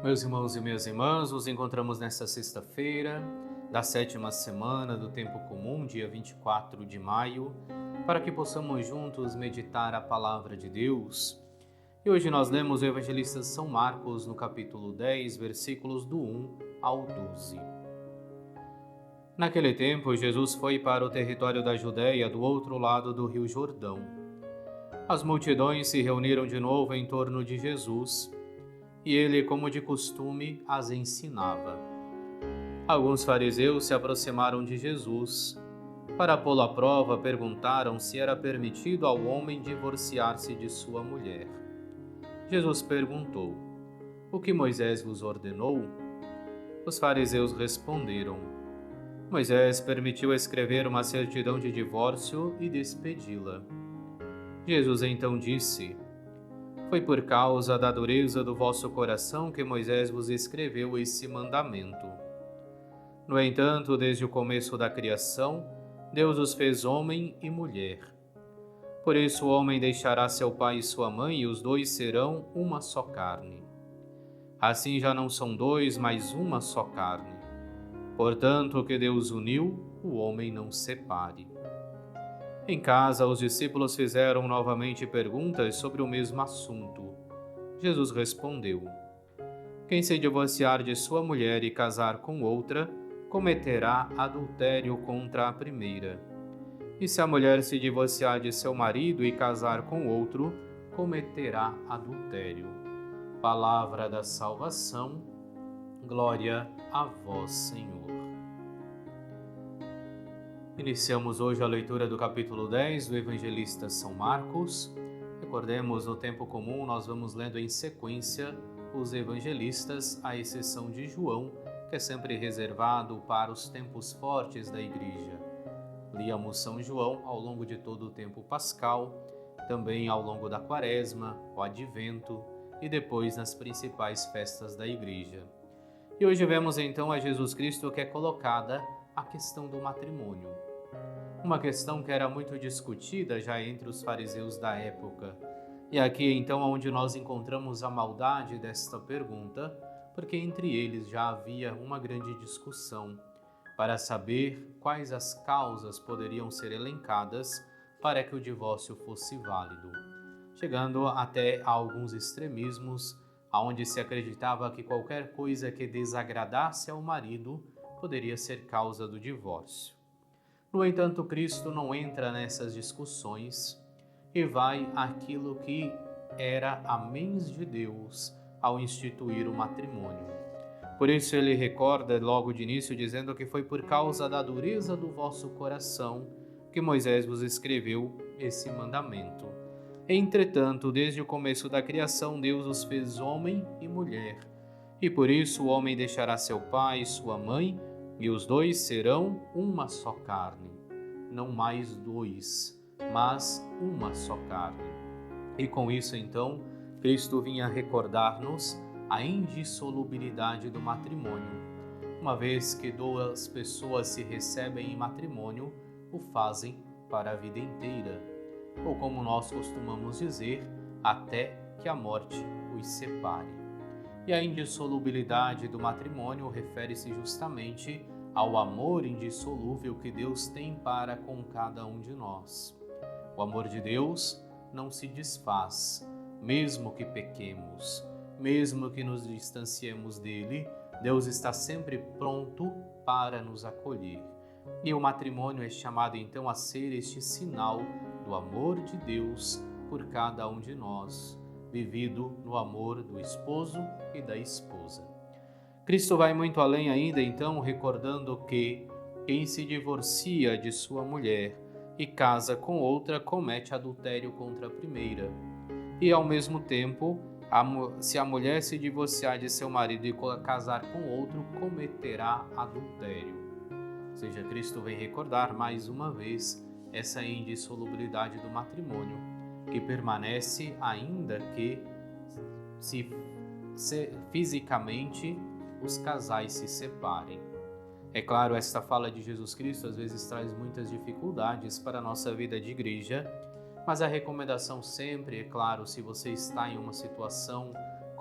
Meus irmãos e minhas irmãs, nos encontramos nesta sexta-feira da sétima semana do Tempo Comum, dia 24 de maio, para que possamos juntos meditar a Palavra de Deus. E hoje nós lemos o Evangelista São Marcos no capítulo 10, versículos do 1 ao 12. Naquele tempo, Jesus foi para o território da Judéia, do outro lado do rio Jordão. As multidões se reuniram de novo em torno de Jesus, e ele, como de costume, as ensinava. Alguns fariseus se aproximaram de Jesus. Para pô-lo à prova, perguntaram se era permitido ao homem divorciar-se de sua mulher. Jesus perguntou: "O que Moisés vos ordenou?" Os fariseus responderam: "Moisés permitiu escrever uma certidão de divórcio e despedi-la." Jesus então disse: "Foi por causa da dureza do vosso coração que Moisés vos escreveu esse mandamento. No entanto, desde o começo da criação, Deus os fez homem e mulher. Por isso o homem deixará seu pai e sua mãe, e os dois serão uma só carne. Assim já não são dois, mas uma só carne. Portanto, o que Deus uniu, o homem não separe." Em casa, os discípulos fizeram novamente perguntas sobre o mesmo assunto. Jesus respondeu: "Quem se divorciar de sua mulher e casar com outra, cometerá adultério contra a primeira. E se a mulher se divorciar de seu marido e casar com outro, cometerá adultério." Palavra da salvação, glória a vós, Senhor. Iniciamos hoje a leitura do capítulo 10 do Evangelista São Marcos. Recordemos, no tempo comum, nós vamos lendo em sequência os evangelistas, à exceção de João, que é sempre reservado para os tempos fortes da Igreja. Líamos São João ao longo de todo o tempo pascal, também ao longo da Quaresma, o Advento e depois nas principais festas da Igreja. E hoje vemos então a Jesus Cristo, que é colocada a questão do matrimônio. Uma questão que era muito discutida já entre os fariseus da época. E aqui então onde nós encontramos a maldade desta pergunta, porque entre eles já havia uma grande discussão para saber quais as causas poderiam ser elencadas para que o divórcio fosse válido, chegando até a alguns extremismos, onde se acreditava que qualquer coisa que desagradasse ao marido poderia ser causa do divórcio. No entanto, Cristo não entra nessas discussões e vai àquilo que era a mens de Deus ao instituir o matrimônio. Por isso ele recorda logo de início dizendo que foi por causa da dureza do vosso coração que Moisés vos escreveu esse mandamento. Entretanto, desde o começo da criação, Deus os fez homem e mulher, e por isso o homem deixará seu pai e sua mãe, e os dois serão uma só carne. Não mais dois, mas uma só carne. E com isso, então, Cristo vinha recordar-nos a indissolubilidade do matrimônio. Uma vez que duas pessoas se recebem em matrimônio, o fazem para a vida inteira. Ou como nós costumamos dizer, até que a morte os separe. E a indissolubilidade do matrimônio refere-se justamente ao amor indissolúvel que Deus tem para com cada um de nós. O amor de Deus não se desfaz, mesmo que pequemos, mesmo que nos distanciemos dele, Deus está sempre pronto para nos acolher. E o matrimônio é chamado então a ser este sinal do amor de Deus por cada um de nós, vivido no amor do esposo e da esposa. Cristo vai muito além ainda, então, recordando que quem se divorcia de sua mulher e casa com outra comete adultério contra a primeira. E, ao mesmo tempo, se a mulher se divorciar de seu marido e casar com outro, cometerá adultério. Ou seja, Cristo vem recordar mais uma vez essa indissolubilidade do matrimônio, que permanece ainda que fisicamente os casais se separem. É claro, esta fala de Jesus Cristo às vezes traz muitas dificuldades para a nossa vida de igreja, mas a recomendação sempre, é claro, se você está em uma situação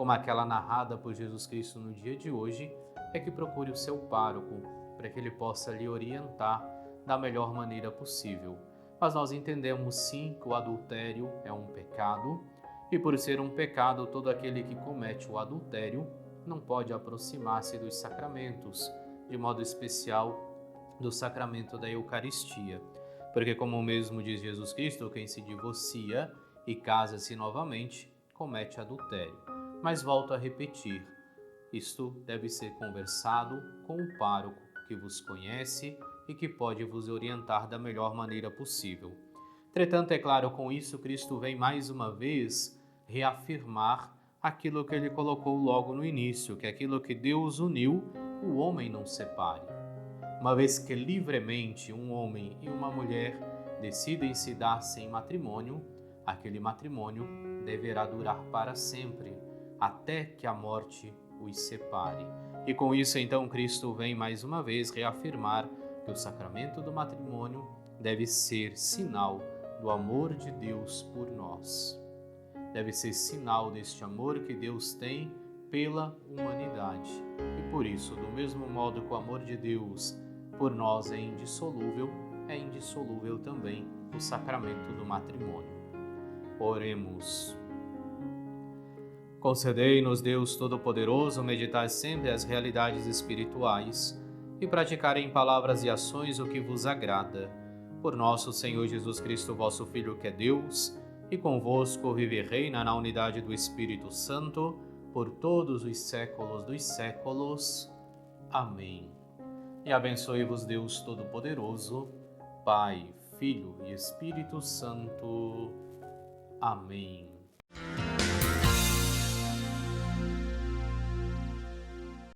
como aquela narrada por Jesus Cristo no dia de hoje, é que procure o seu pároco, para que ele possa lhe orientar da melhor maneira possível. Mas nós entendemos sim que o adultério é um pecado, e por ser um pecado, todo aquele que comete o adultério não pode aproximar-se dos sacramentos, de modo especial do sacramento da Eucaristia. Porque, como mesmo diz Jesus Cristo, quem se divorcia e casa-se novamente comete adultério. Mas volto a repetir, isto deve ser conversado com o pároco que vos conhece e que pode vos orientar da melhor maneira possível. Entretanto, é claro, com isso Cristo vem mais uma vez reafirmar aquilo que ele colocou logo no início, que aquilo que Deus uniu, o homem não separe. Uma vez que livremente um homem e uma mulher decidem se dar-se em matrimônio, aquele matrimônio deverá durar para sempre, até que a morte os separe. E com isso, então, Cristo vem mais uma vez reafirmar que o sacramento do matrimônio deve ser sinal do amor de Deus por nós. Deve ser sinal deste amor que Deus tem pela humanidade. E por isso, do mesmo modo que o amor de Deus por nós é indissolúvel também o sacramento do matrimônio. Oremos. Concedei-nos, Deus Todo-Poderoso, meditar sempre as realidades espirituais e praticar em palavras e ações o que vos agrada. Por nosso Senhor Jesus Cristo, vosso Filho, que é Deus, e convosco vive e reina na unidade do Espírito Santo, por todos os séculos dos séculos. Amém. E abençoe-vos Deus Todo-Poderoso, Pai, Filho e Espírito Santo. Amém.